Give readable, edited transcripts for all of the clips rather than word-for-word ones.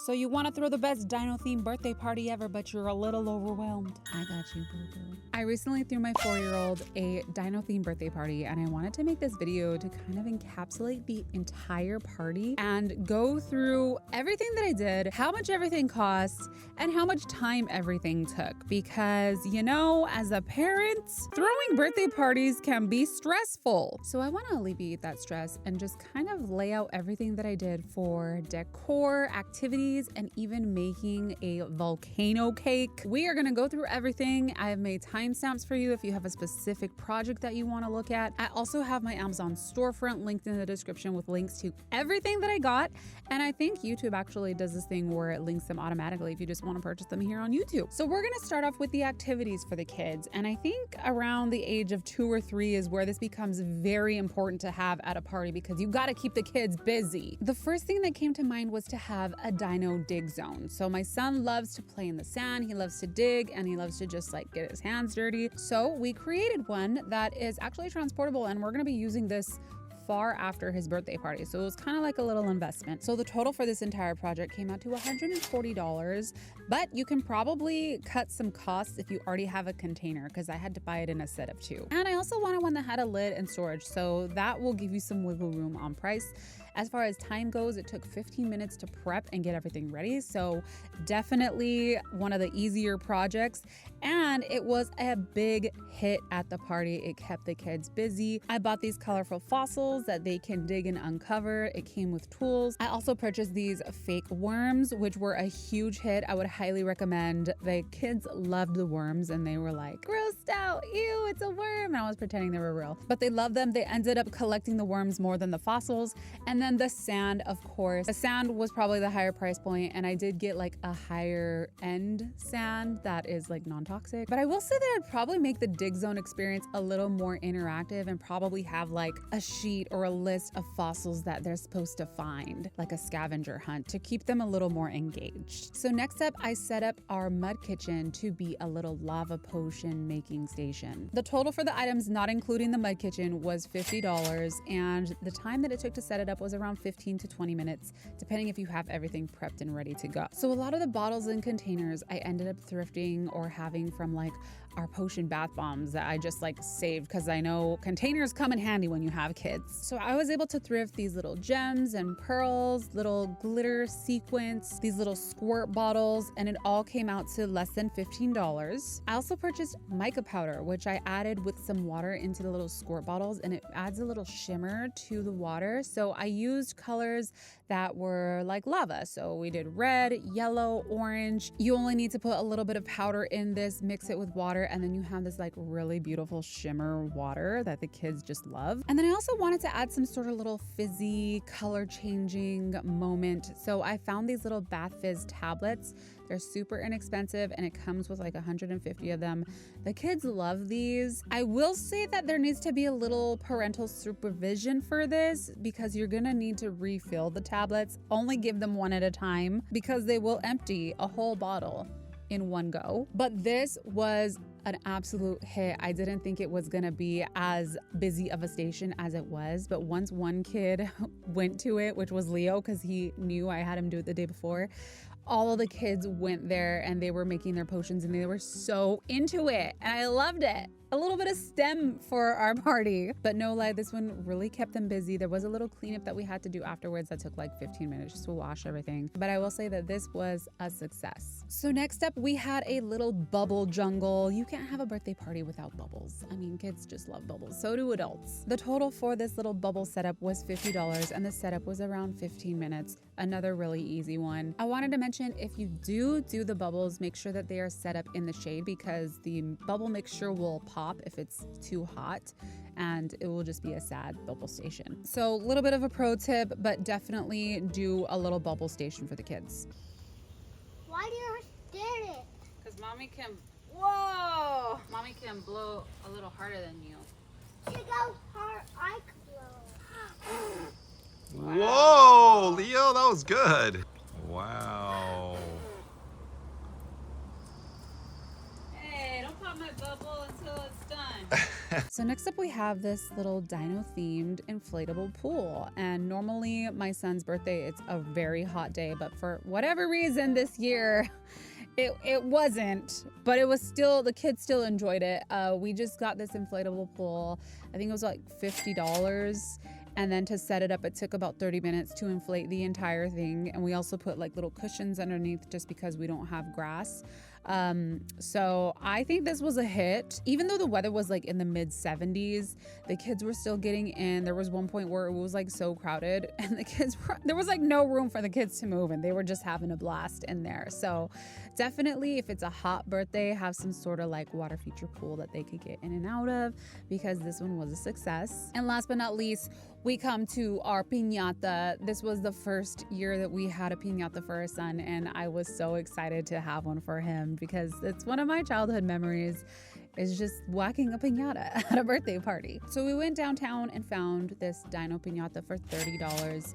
So you want to throw the best dino-themed birthday party ever, but you're a little overwhelmed. I got you, boo-boo. I recently threw my 4-year-old a dino-themed birthday party, and I wanted to make this video to kind of encapsulate the entire party and go through everything that I did, how much everything cost, and how much time everything took. Because, you know, as a parent, throwing birthday parties can be stressful. So I want to alleviate that stress and just kind of lay out everything that I did for decor, activities, and even making a volcano cake. We are gonna go through everything. I have made timestamps for you if you have a specific project that you want to look at. I also have my Amazon storefront linked in the description with links to everything that I got. And I think YouTube actually does this thing where it links them automatically if you just want to purchase them here on YouTube. So we're gonna start off with the activities for the kids. And I think around the age of 2 or 3 is where this becomes very important to have at a party because you gotta keep the kids busy. The first thing that came to mind was to have a dino dig zone. So my son loves to play in the sand, he loves to dig, and he loves to just like get his hands dirty. So we created one that is actually transportable, and we're gonna be using this far after his birthday party. So it was kind of like a little investment. So the total for this entire project came out to $140, but you can probably cut some costs if you already have a container because I had to buy it in a set of 2. And I also wanted one that had a lid and storage, so that will give you some wiggle room on price. As far as time goes, it took 15 minutes to prep and get everything ready. So definitely one of the easier projects. And it was a big hit at the party. It kept the kids busy. I bought these colorful fossils that they can dig and uncover. It came with tools. I also purchased these fake worms, which were a huge hit. I would highly recommend. The kids loved the worms and they were like, grossed out, ew, it's a worm. And I was pretending they were real, but they loved them. They ended up collecting the worms more than the fossils. And then the sand, of course. The sand was probably the higher price point, and I did get like a higher end sand that is like non-toxic. But I will say that I'd probably make the dig zone experience a little more interactive and probably have like a sheet or a list of fossils that they're supposed to find, like a scavenger hunt, to keep them a little more engaged. So next up, I set up our mud kitchen to be a little lava potion making station. The total for the items, not including the mud kitchen, was $50, and the time that it took to set it up was around 15 to 20 minutes, depending if you have everything prepped and ready to go. So a lot of the bottles and containers I ended up thrifting or having from like our potion bath bombs that I just like saved because I know containers come in handy when you have kids. So I was able to thrift these little gems and pearls, little glitter sequins, these little squirt bottles, and it all came out to less than $15. I also purchased mica powder, which I added with some water into the little squirt bottles, and it adds a little shimmer to the water. So I used colors that were like lava. So we did red, yellow, orange. You only need to put a little bit of powder in this, mix it with water, and then you have this like really beautiful shimmer water that the kids just love. And then I also wanted to add some sort of little fizzy, color changing moment. So I found these little Bath Fizz tablets. They're super inexpensive and it comes with like 150 of them. The kids love these. I will say that there needs to be a little parental supervision for this because you're gonna need to refill the tablets. Only give them one at a time because they will empty a whole bottle in one go. But this was an absolute hit. I didn't think it was gonna be as busy of a station as it was, but once one kid went to it, which was Leo, because he knew I had him do it the day before, all of the kids went there and they were making their potions and they were so into it and I loved it. A little bit of STEM for our party. But no lie, this one really kept them busy. There was a little cleanup that we had to do afterwards that took like 15 minutes just to wash everything. But I will say that this was a success. So next up, we had a little bubble jungle. You can't have a birthday party without bubbles. I mean, kids just love bubbles. So do adults. The total for this little bubble setup was $50 and the setup was around 15 minutes. Another really easy one. I wanted to mention, if you do the bubbles, make sure that they are set up in the shade because the bubble mixture will pop if it's too hot and it will just be a sad bubble station. So a little bit of a pro tip, but definitely do a little bubble station for the kids. Why do you stare it? Because mommy can, whoa! Mommy can blow a little harder than you. Check out how I blow. Whoa, Leo, that was good. Wow. Hey, don't pop my bubble until it's done. So next up we have this little dino themed inflatable pool. And normally my son's birthday, it's a very hot day, but for whatever reason this year, it wasn't, but it was still, the kids still enjoyed it. We just got this inflatable pool. I think it was like $50. And then to set it up, it took about 30 minutes to inflate the entire thing. And we also put like little cushions underneath just because we don't have grass. So I think this was a hit. Even though the weather was like in the mid 70s, the kids were still getting in. There was one point where it was like so crowded and there was like no room for the kids to move and they were just having a blast in there. So definitely if it's a hot birthday, have some sort of like water feature pool that they could get in and out of, because this one was a success. And last but not least, we come to our piñata. This was the first year that we had a piñata for our son, and I was so excited to have one for him because it's one of my childhood memories, is just whacking a piñata at a birthday party. So we went downtown and found this dino piñata for $30.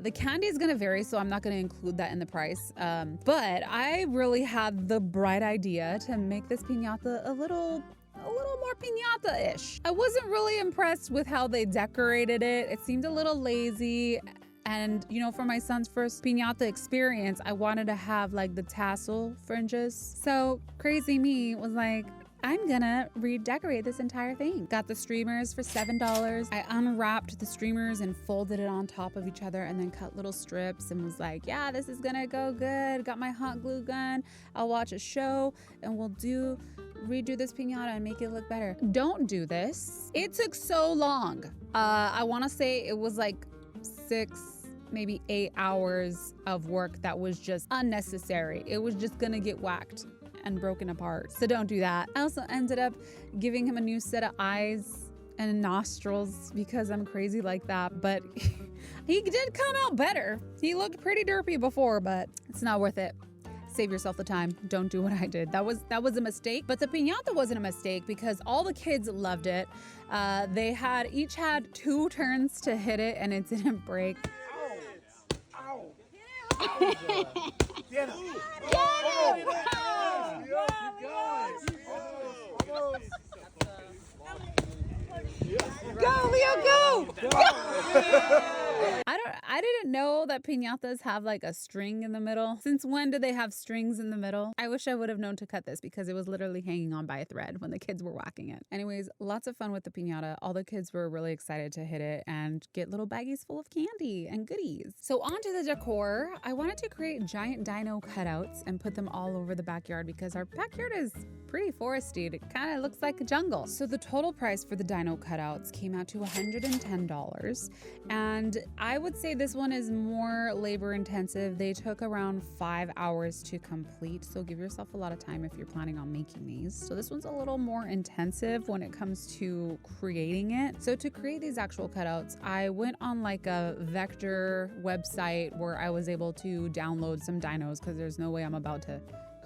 The candy is gonna vary, so I'm not gonna include that in the price. But I really had the bright idea to make this piñata a little more piñata-ish. I wasn't really impressed with how they decorated it. It seemed a little lazy. And, you know, for my son's first piñata experience, I wanted to have like the tassel fringes. So crazy me was like, I'm gonna redecorate this entire thing. Got the streamers for $7. I unwrapped the streamers and folded it on top of each other and then cut little strips and was like, yeah, this is gonna go good. Got my hot glue gun. I'll watch a show and we'll redo this piñata and make it look better. Don't do this. It took so long. I wanna say it was like 6, maybe 8 hours of work that was just unnecessary. It was just gonna get whacked and broken apart. So don't do that. I also ended up giving him a new set of eyes and nostrils because I'm crazy like that, but he did come out better. He looked pretty derpy before, but it's not worth it. Save yourself the time. Don't do what I did. That was a mistake, but the piñata wasn't a mistake because all the kids loved it. They each had 2 turns to hit it and it didn't break. Ow. Ow. Get him. Go, Leo, go! I didn't know that piñatas have like a string in the middle. Since when do they have strings in the middle? I wish I would have known to cut this because it was literally hanging on by a thread when the kids were whacking it. Anyways, lots of fun with the piñata. All the kids were really excited to hit it and get little baggies full of candy and goodies. So on to the decor. I wanted to create giant dino cutouts and put them all over the backyard because our backyard is pretty forested. It kind of looks like a jungle. So the total price for the dino cutouts came out to $110. And I would say this one is more labor intensive. They took around 5 hours to complete. So give yourself a lot of time if you're planning on making these. So this one's a little more intensive when it comes to creating it. So to create these actual cutouts, I went on like a vector website where I was able to download some dinos because there's no way I'm about to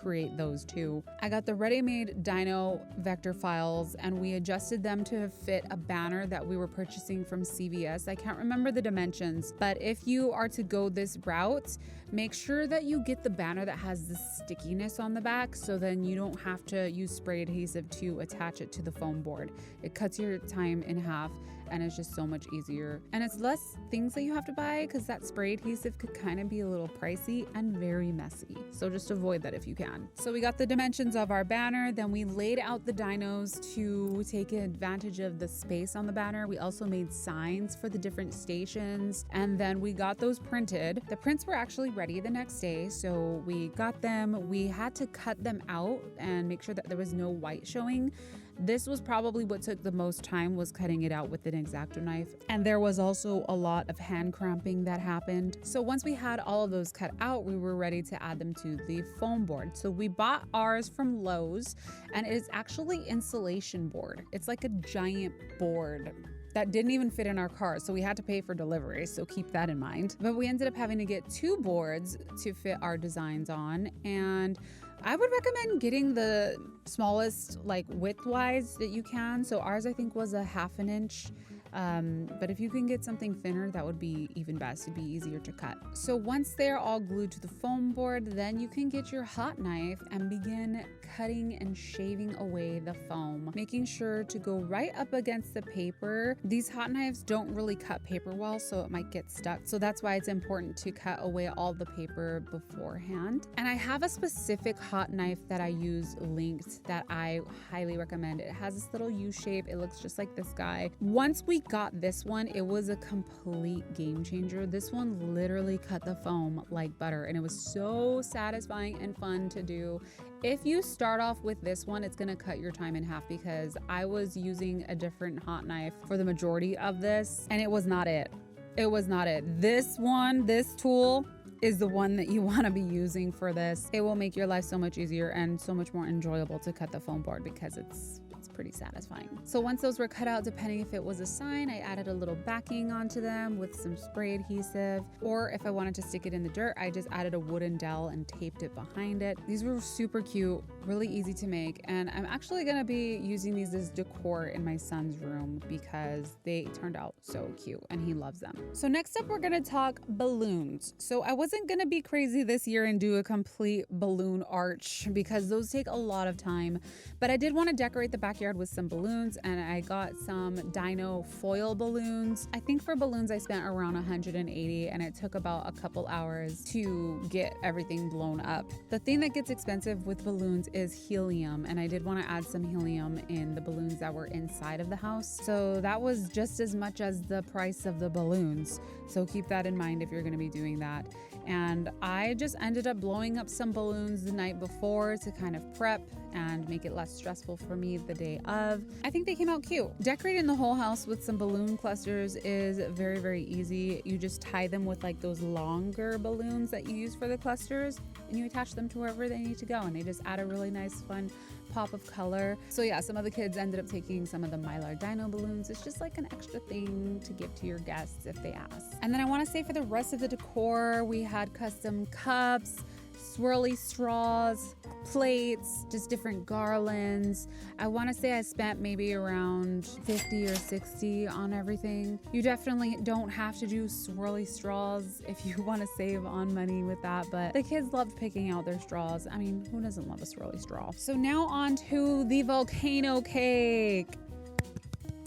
create those too. I got the ready-made dino vector files and we adjusted them to fit a banner that we were purchasing from CVS. I can't remember the dimensions, but if you are to go this route, make sure that you get the banner that has the stickiness on the back so then you don't have to use spray adhesive to attach it to the foam board. It cuts your time in half and it's just so much easier. And it's less things that you have to buy because that spray adhesive could kind of be a little pricey and very messy. So just avoid that if you can. So we got the dimensions of our banner, then we laid out the dinos to take advantage of the space on the banner. We also made signs for the different stations and then we got those printed. The prints were actually ready the next day, so we got them. We had to cut them out and make sure that there was no white showing. This was probably what took the most time, was cutting it out with an X-Acto knife. And there was also a lot of hand cramping that happened. So once we had all of those cut out, we were ready to add them to the foam board. So we bought ours from Lowe's and it's actually insulation board. It's like a giant board that didn't even fit in our car, so we had to pay for delivery, so keep that in mind. But we ended up having to get 2 boards to fit our designs on, and I would recommend getting the smallest, like width-wise that you can. So ours I think was a 1/2 inch But if you can get something thinner, that would be even best. It'd be easier to cut. So once they're all glued to the foam board, then you can get your hot knife and begin cutting and shaving away the foam, making sure to go right up against the paper. These hot knives don't really cut paper well, so it might get stuck. So that's why it's important to cut away all the paper beforehand. And I have a specific hot knife that I use linked that I highly recommend. It has this little U shape. It looks just like this guy. Once we got this one, it was a complete game changer. This one literally cut the foam like butter, and it was so satisfying and fun to do. If you start off with this one, it's gonna cut your time in half because I was using a different hot knife for the majority of this, and it was not it. It was not it. This one, this tool, is the one that you want to be using for this. It will make your life so much easier and so much more enjoyable to cut the foam board because it's pretty satisfying. So once those were cut out, depending if it was a sign, I added a little backing onto them with some spray adhesive, or if I wanted to stick it in the dirt, I just added a wooden dowel and taped it behind it. These were super cute, really easy to make, and I'm actually gonna be using these as decor in my son's room because they turned out so cute and he loves them. So next up, we're gonna talk balloons. So I wasn't gonna be crazy this year and do a complete balloon arch because those take a lot of time, but I did want to decorate the backyard with some balloons, and I got some DINO foil balloons. I think for balloons I spent around 180, and it took about a couple hours to get everything blown up. The thing that gets expensive with balloons is helium, and I did want to add some helium in the balloons that were inside of the house. So that was just as much as the price of the balloons. So keep that in mind if you're going to be doing that. And I just ended up blowing up some balloons the night before to kind of prep and make it less stressful for me the day of. I think they came out cute. Decorating the whole house with some balloon clusters is very, very easy. You just tie them with like those longer balloons that you use for the clusters, and you attach them to wherever they need to go, and they just add a really nice, fun pop of color. So yeah, some of the kids ended up taking some of the Mylar Dino balloons. It's just like an extra thing to give to your guests if they ask. And then I want to say for the rest of the decor, we had custom cups, swirly straws, plates, just different garlands. I want to say I spent maybe around 50 or 60 on everything. You definitely don't have to do swirly straws if you want to save on money with that, but the kids loved picking out their straws. I mean, who doesn't love a swirly straw? So now on to the volcano cake.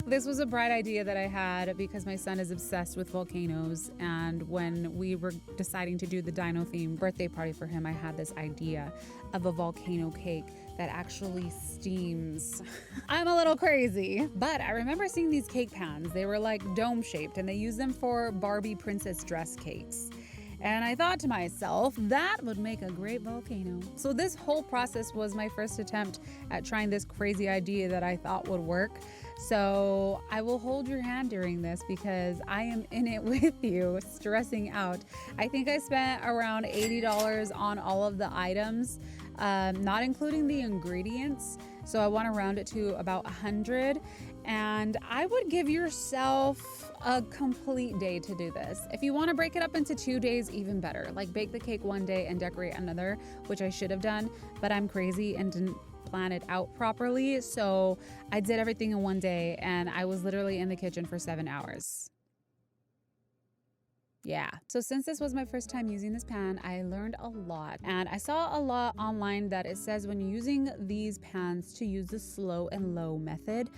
This was a bright idea that I had because my son is obsessed with volcanoes, and when we were deciding to do the Dino themed birthday party for him, I had this idea of a volcano cake that actually steams. I'm a little crazy, but I remember seeing these cake pans. They were like dome shaped, and they use them for Barbie princess dress cakes. And I thought to myself, that would make a great volcano. So this whole process was my first attempt at trying this crazy idea that I thought would work. So I will hold your hand during this because I am in it with you, stressing out. I think I spent around $80 on all of the items, not including the ingredients. So I want to round it to about 100. And I would give yourself a complete day to do this. If you want to break it up into 2 days, even better. Like bake the cake one day and decorate another, which I should have done, but I'm crazy and didn't plan it out properly. So I did everything in one day, and I was literally in the kitchen for 7 hours. Yeah, so since this was my first time using this pan, I learned a lot, and I saw a lot online that it says when using these pans to use the slow and low method,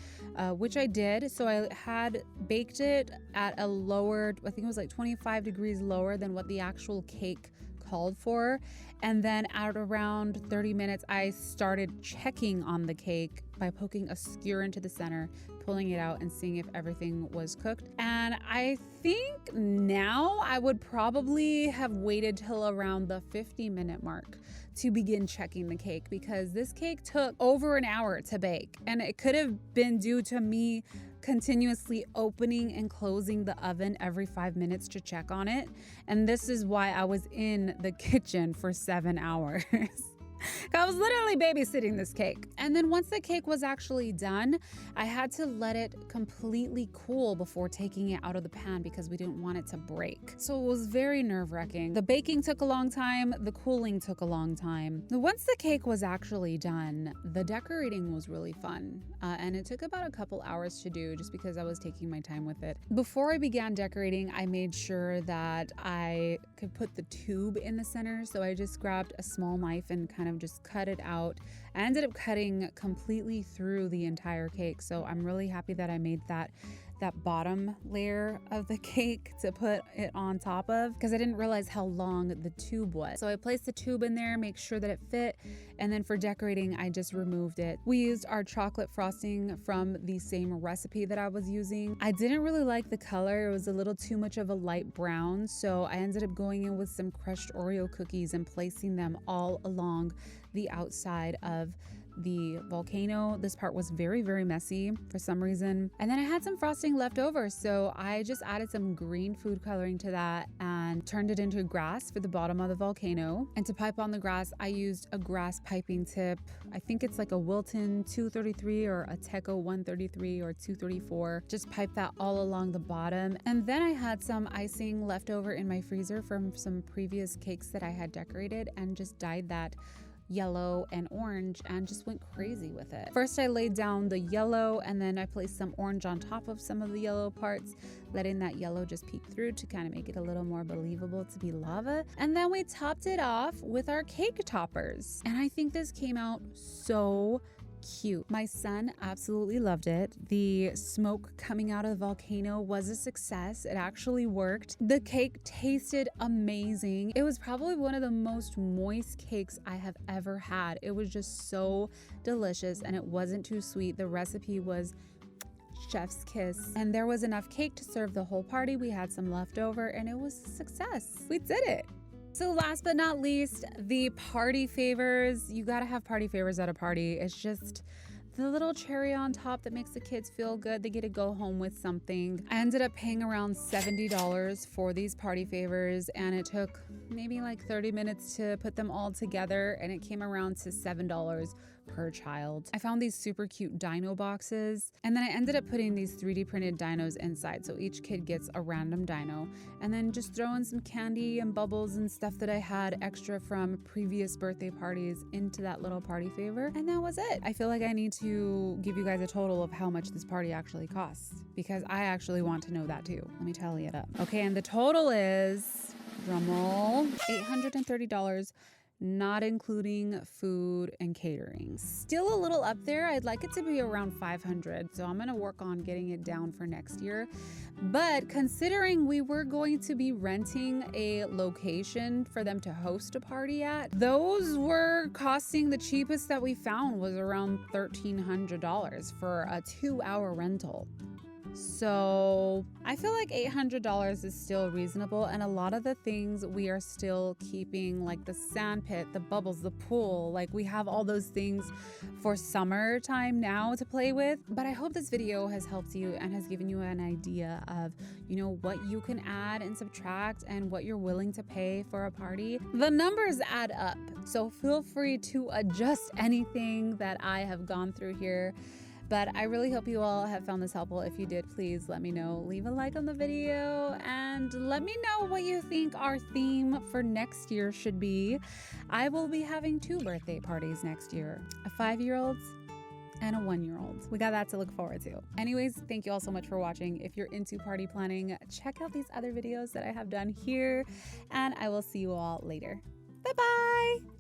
which I did. So I had baked it at a lower, I think it was like 25 degrees lower than what the actual cake called for. And then at around 30 minutes, I started checking on the cake by poking a skewer into the center, pulling it out and seeing if everything was cooked. And I think now I would probably have waited till around the 50-minute mark to begin checking the cake, because this cake took over an hour to bake, and it could have been due to me continuously opening and closing the oven every 5 minutes to check on it. And this is why I was in the kitchen for 7 hours. I was literally babysitting this cake. And then once the cake was actually done, I had to let it completely cool before taking it out of the pan because we didn't want it to break. So it was very nerve-wracking. The baking took a long time, the cooling took a long time. Once the cake was actually done, the decorating was really fun. And it took about a couple hours to do just because I was taking my time with it. Before I began decorating, I made sure that I could put the tube in the center. So I just grabbed a small knife and kind of just cut it out. I ended up cutting completely through the entire cake. So I'm really happy that I made that bottom layer of the cake to put it on top of because I didn't realize how long the tube was. So I placed the tube in there, make sure that it fit, and then for decorating, I just removed it. We used our chocolate frosting from the same recipe that I was using. I didn't really like the color. It was a little too much of a light brown, so I ended up going in with some crushed Oreo cookies and placing them all along the outside of the volcano. This part was very, very messy for some reason. And then I had some frosting left over, so I just added some green food coloring to that and turned it into grass for the bottom of the volcano. And to pipe on the grass, I used a grass piping tip. I think it's like a Wilton 233 or a Teco 133 or 234. Just pipe that all along the bottom. And then I had some icing left over in my freezer from some previous cakes that I had decorated and just dyed that yellow and orange and just went crazy with it. First I laid down the yellow and then I placed some orange on top of some of the yellow parts, letting that yellow just peek through to kind of make it a little more believable to be lava. And then we topped it off with our cake toppers. And I think this came out so cute. My son absolutely loved it. The smoke coming out of the volcano was a success. It actually worked. The cake tasted amazing. It was probably one of the most moist cakes I have ever had. It was just so delicious and it wasn't too sweet. The recipe was chef's kiss. And there was enough cake to serve the whole party. We had some left over and it was a success. We did it. So last but not least, the party favors. You gotta have party favors at a party. It's just the little cherry on top that makes the kids feel good. They get to go home with something. I ended up paying around $70 for these party favors and it took maybe like 30 minutes to put them all together and it came around to $7 per child. I found these super cute dino boxes and then I ended up putting these 3D printed dinos inside. So each kid gets a random dino and then just throw in some candy and bubbles and stuff that I had extra from previous birthday parties into that little party favor. And that was it. I feel like I need to give you guys a total of how much this party actually costs because I actually want to know that too. Let me tally it up. Okay, and the total is, drumroll, $830. Not including food and catering. Still a little up there. I'd like it to be around $500. So I'm gonna work on getting it down for next year. But considering we were going to be renting a location for them to host a party at, those were costing, the cheapest that we found was around $1,300 for a 2-hour rental. So I feel like $800 is still reasonable, and a lot of the things we are still keeping, like the sand pit, the bubbles, the pool, like we have all those things for summertime now to play with. But I hope this video has helped you and has given you an idea of, you know, what you can add and subtract and what you're willing to pay for a party. The numbers add up, so feel free to adjust anything that I have gone through here. But I really hope you all have found this helpful. If you did, please let me know. Leave a like on the video and let me know what you think our theme for next year should be. I will be having 2 birthday parties next year, a 5-year-old's and a 1-year-old. We got that to look forward to. Anyways, thank you all so much for watching. If you're into party planning, check out these other videos that I have done here, and I will see you all later. Bye-bye.